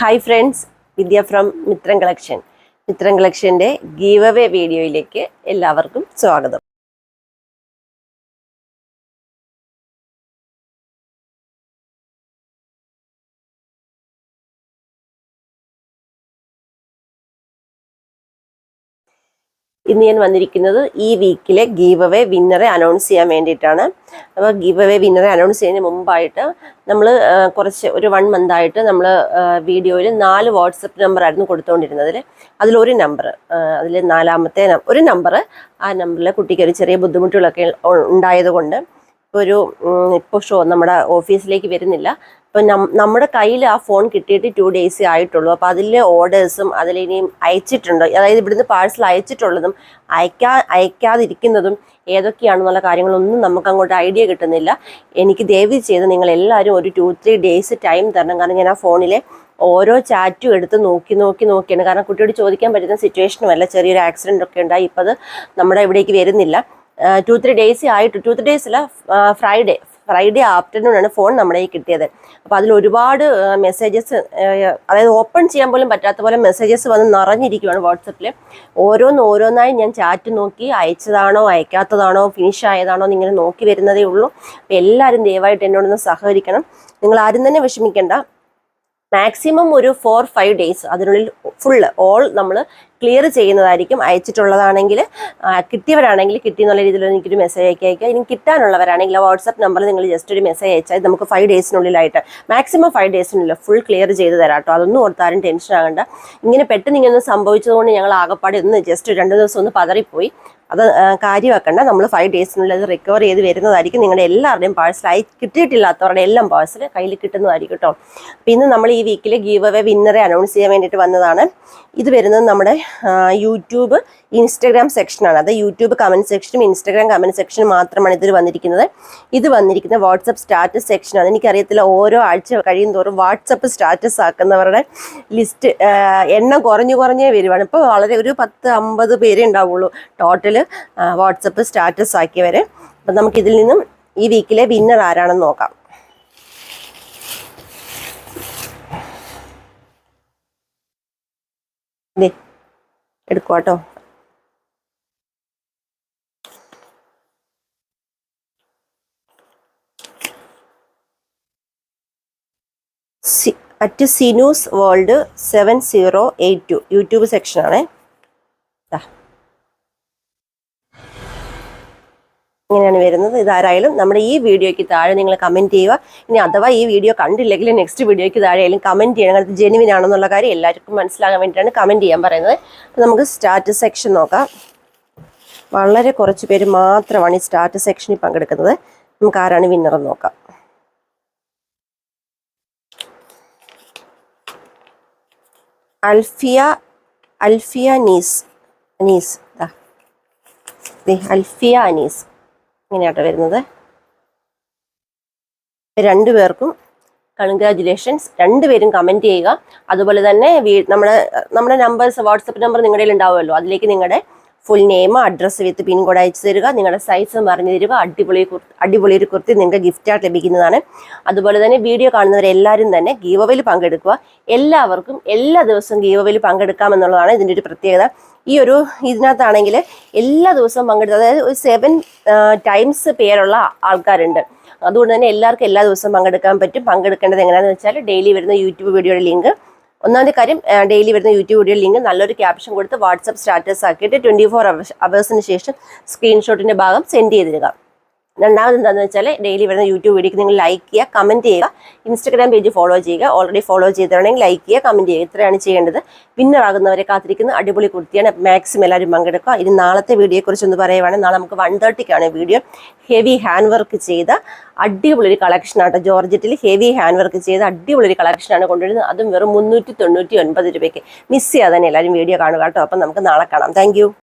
Hi friends, Vidya from Mithram collection. Mithram കളക്ഷൻ്റെ give away വീഡിയോയിലേക്ക് എല്ലാവർക്കും സ്വാഗതം. ഇന്ന് ഞാൻ വന്നിരിക്കുന്നത് ഈ വീക്കിലെ ഗീവ് അവേ വിന്നറെ അനൗൺസ് ചെയ്യാൻ വേണ്ടിയിട്ടാണ്. അപ്പോൾ ഗീവ് അവേ വിന്നറെ അനൗൺസ് ചെയ്യുന്നതിന് മുമ്പായിട്ട് നമ്മൾ ഒരു 1 മന്തായിട്ട് നമ്മൾ വീഡിയോയിൽ 4 വാട്സപ്പ് നമ്പറായിരുന്നു കൊടുത്തുകൊണ്ടിരുന്നതിൽ. അതിലൊരു നമ്പർ, അതിൽ 4ാമത്തെ ഒരു നമ്പർ, ആ നമ്പറിൽ കുട്ടിക്ക് ഒരു ചെറിയ ബുദ്ധിമുട്ടുകളൊക്കെ ഉണ്ടായതുകൊണ്ട് ഇപ്പോൾ നമ്മുടെ ഓഫീസിലേക്ക് വരുന്നില്ല. അപ്പം നമ്മുടെ കയ്യിൽ ആ ഫോൺ കിട്ടിയിട്ട് 2 ഡേയ്സേ ആയിട്ടുള്ളൂ. അപ്പോൾ അതിലെ ഓർഡേഴ്സും അതിലിനിയും അയച്ചിട്ടുണ്ട്, അതായത് ഇവിടുന്ന് പാഴ്സൽ അയച്ചിട്ടുള്ളതും അയക്കാതിരിക്കുന്നതും ഏതൊക്കെയാണെന്നുള്ള കാര്യങ്ങളൊന്നും നമുക്ക് അങ്ങോട്ട് ഐഡിയ കിട്ടുന്നില്ല. എനിക്ക് ദയവ് ചെയ്ത് നിങ്ങൾ എല്ലാവരും ഒരു 2-3 ഡേയ്സ് ടൈം തരണം. കാരണം ഞാൻ ആ ഫോണിലെ ഓരോ ചാറ്റും എടുത്ത് നോക്കിയാണ്. കാരണം കുട്ടിയോട് ചോദിക്കാൻ പറ്റുന്ന സിറ്റുവേഷനുമല്ല. ചെറിയൊരു ആക്സിഡൻ്റ് ഒക്കെ ഉണ്ടായി, ഇപ്പോൾ അത് നമ്മുടെ ഇവിടേക്ക് വരുന്നില്ല. 2-3 ഡേയ്സേ ആയിട്ട്, 2-3 ഡേയ്സില്ല, ഫ്രൈഡേ ആഫ്റ്റർനൂണാണ് ഫോൺ നമ്മുടെ കയ്യിൽ കിട്ടിയത്. അപ്പോൾ അതിൽ ഒരുപാട് മെസ്സേജസ്, അതായത് ഓപ്പൺ ചെയ്യാൻ പോലും പറ്റാത്ത പോലെ മെസ്സേജസ് വന്ന് നിറഞ്ഞിരിക്കുകയാണ് വാട്സപ്പിൽ. ഓരോന്നായി ഞാൻ ചാറ്റ് നോക്കി അയച്ചതാണോ അയക്കാത്തതാണോ ഫിനിഷ് ആയതാണോ എന്നിങ്ങനെ നോക്കി വരുന്നതേ ഉള്ളൂ. അപ്പോൾ എല്ലാവരും ദയവായിട്ട് എന്നോടൊന്ന് സഹകരിക്കണം. നിങ്ങൾ ആരും തന്നെ വിഷമിക്കേണ്ട. മാക്സിമം ഒരു 4-5 ഡേയ്സ് അതിനുള്ളിൽ ഓൾ നമ്മൾ ക്ലിയർ ചെയ്യുന്നതായിരിക്കും. അയച്ചിട്ടുള്ളതാണെങ്കിൽ, കിട്ടിയവരാണെങ്കിൽ കിട്ടിയെന്നുള്ള രീതിയിൽ എനിക്കൊരു മെസ്സേജ് അയക്കുക. ഇനി കിട്ടാനുള്ളവരാണെങ്കിൽ വാട്സപ്പ് നമ്പറിൽ നിങ്ങൾ ജസ്റ്റ് ഒരു മെസ്സേജ് അയച്ചാൽ നമുക്ക് 5 ഡേയ്സിനുള്ളിലായിട്ട്, മാക്സിമം 5 ഡേയ്സിനുള്ളിൽ ഫുൾ ക്ലിയർ ചെയ്ത് തരാം കേട്ടോ. അതൊന്നും ഓർത്താരും ടെൻഷൻ ആകണ്ട. ഇങ്ങനെ പെട്ടെന്ന് ഇങ്ങനെ സംഭവിച്ചതുകൊണ്ട് ഞങ്ങൾ ആകപ്പാടെ ജസ്റ്റ് 2 ദിവസം ഒന്ന് പതറിപ്പോയി. അത് കാര്യമാക്കണ്ട. നമ്മൾ 5 ഡേയ്സിനുള്ളിൽ അത് റിക്കവർ ചെയ്ത് വരുന്നതായിരിക്കും. നിങ്ങളുടെ എല്ലാവരുടെയും പാഴ്സൽ കിട്ടിയിട്ടില്ലാത്തവരുടെ എല്ലാം പാഴ്സൽ കയ്യിൽ കിട്ടുന്നതായിരിക്കും കേട്ടോ. പിന്നെ നമ്മൾ ഈ വീക്കിൽ ഗീവ് അവേ വിന്നറെ അനൗൺസ് ചെയ്യാൻ വേണ്ടിയിട്ട് വന്നതാണ്. ഇത് വരുന്നത് നമ്മുടെ യൂട്യൂബ്, ഇൻസ്റ്റഗ്രാം സെക്ഷനാണ്. അത് യൂട്യൂബ് കമൻറ്റ് സെക്ഷനും ഇൻസ്റ്റഗ്രാം കമൻറ്റ് സെക്ഷനും മാത്രമാണ് ഇതിൽ വന്നിരിക്കുന്നത്. ഇത് വന്നിരിക്കുന്ന വാട്സപ്പ് സ്റ്റാറ്റസ് സെക്ഷനാണ്. എനിക്കറിയത്തില്ല, ഓരോ ആഴ്ച കഴിയും തോറും വാട്സപ്പ് സ്റ്റാറ്റസ് ആക്കുന്നവരുടെ ലിസ്റ്റ് എണ്ണം കുറഞ്ഞേ വരുവാണ്. ഇപ്പോൾ വളരെ ഒരു 10-50 പേരേ ഉണ്ടാവുള്ളൂ ടോട്ടൽ വാട്സപ്പ് സ്റ്റാറ്റസ് ആക്കിയവർ. അപ്പം നമുക്കിതിൽ നിന്നും ഈ വീക്കിലെ വിന്നർ ആരാണെന്ന് നോക്കാം. എടുക്കുക കേട്ടോ. @സിനൂസ് വേൾഡ് 7082 യൂട്യൂബ് സെക്ഷനാണ്. ഇങ്ങനെയാണ് വരുന്നത്. ഇതാരായാലും നമ്മുടെ ഈ വീഡിയോയ്ക്ക് താഴെ നിങ്ങൾ കമൻറ്റ് ചെയ്യുക. ഇനി അഥവാ ഈ വീഡിയോ കണ്ടില്ലെങ്കിൽ നെക്സ്റ്റ് വീഡിയോയ്ക്ക് താഴെ ആയാലും കമൻറ്റ് ചെയ്യണം. അത് ജെനുവിൻ ആണെന്നുള്ള കാര്യം എല്ലാവർക്കും മനസ്സിലാകാൻ വേണ്ടിയിട്ടാണ് കമൻറ്റ് ചെയ്യാൻ പറയുന്നത്. അപ്പോൾ നമുക്ക് സ്റ്റാറ്റസ് സെക്ഷൻ നോക്കാം. വളരെ കുറച്ച് പേര് മാത്രമാണ് ഈ സ്റ്റാറ്റസ് സെക്ഷനിൽ പങ്കെടുക്കുന്നത്. നമുക്ക് ആരാണ് വിന്നറെന്ന് നോക്കാം. അൽഫിയ അനീസ് ഇങ്ങനെയാട്ടോ വരുന്നത്. 2 പേർക്കും കൺഗ്രാജുലേഷൻസ്. 2 പേരും കമൻറ്റ് ചെയ്യുക. അതുപോലെ തന്നെ നമ്മുടെ നമ്പേഴ്സ്, വാട്സപ്പ് നമ്പർ നിങ്ങളുടെ കയ്യിൽ ഉണ്ടാവുമല്ലോ, അതിലേക്ക് നിങ്ങളുടെ ഫുൾ നെയിം, അഡ്രസ്സ് വിത്ത് പിൻകോഡ് അയച്ചു തരിക. നിങ്ങളുടെ സൈസ് പറഞ്ഞു തരിക. അടിപൊളി ഒരു കുർത്തി നിങ്ങൾക്ക് ഗിഫ്റ്റായിട്ട് ലഭിക്കുന്നതാണ്. അതുപോലെ തന്നെ വീഡിയോ കാണുന്നവരെല്ലാവരും തന്നെ ഗീവ് അവേയിൽ പങ്കെടുക്കുക. എല്ലാവർക്കും എല്ലാ ദിവസവും ഗീവ് അവേയിൽ പങ്കെടുക്കാമെന്നുള്ളതാണ് ഇതിൻ്റെ ഒരു പ്രത്യേകത. ഇതിനകത്താണെങ്കിൽ എല്ലാ ദിവസവും അതായത് ഒരു 7 ടൈംസ് പേരുള്ള ആൾക്കാരുണ്ട്. അതുകൊണ്ട് തന്നെ എല്ലാവർക്കും എല്ലാ ദിവസവും പങ്കെടുക്കാൻ പറ്റും. പങ്കെടുക്കേണ്ടത് എങ്ങനെയാണെന്ന് വെച്ചാൽ, ഡെയിലി വരുന്ന യൂട്യൂബ് വീഡിയോയുടെ ലിങ്ക്, ഒന്നാമത്തെ കാര്യം ഡെയിലി വരുന്ന യൂട്യൂബ് വീഡിയോ ലിങ്ക് നല്ലൊരു ക്യാപ്ഷൻ കൊടുത്ത് വാട്സപ്പ് സ്റ്റാറ്റസ് ആക്കിയിട്ട് 24 അവേഴ്സിന് ശേഷം സ്ക്രീൻഷോട്ടിൻ്റെ ഭാഗം സെൻഡ് ചെയ്തിരിക. രണ്ടാമത് എന്താണെന്ന് വെച്ചാൽ, ഡെയിലി വരുന്ന യൂട്യൂബ് വീഡിയോക്ക് നിങ്ങൾ ലൈക്ക് ചെയ്യുക, കമൻറ്റ് ചെയ്യുക, ഇൻസ്റ്റാഗ്രാം പേജ് ഫോളോ ചെയ്യുക. ഓൾറെഡി ഫോളോ ചെയ്തിട്ടുണ്ടെങ്കിൽ ലൈക്ക് ചെയ്യുക, കമൻറ്റ് ചെയ്യുക. ഇത്രയാണ് ചെയ്യേണ്ടത്. വിന്നർ ആകുന്നവരെ കാത്തിരിക്കുന്ന അടിപൊളി കുർത്തിയാണ്. മാക്സിമം എല്ലാവരും പങ്കെടുക്കുക. ഇനി നാളത്തെ വീഡിയോയെക്കുറിച്ച് ഒന്ന് പറയുവാണെങ്കിൽ, നാളെ നമുക്ക് 1:30ക്കാണ് വീഡിയോ. ഹെവി ഹാൻഡ് വർക്ക് ചെയ്ത അടിപൊളി കളക്ഷനാണ്. ജോർജറ്റിൽ ഹെവി ഹാൻഡ് വർക്ക് ചെയ്ത അടിപൊളി കളക്ഷനാണ് കൊണ്ടുവരുന്നത്. അതും വെറും 399 രൂപയ്ക്ക്. മിസ് ചെയ്യാതെ തന്നെ എല്ലാവരും വീഡിയോ കാണുക കേട്ടോ. അപ്പം നമുക്ക് നാളെ കാണാം. താങ്ക്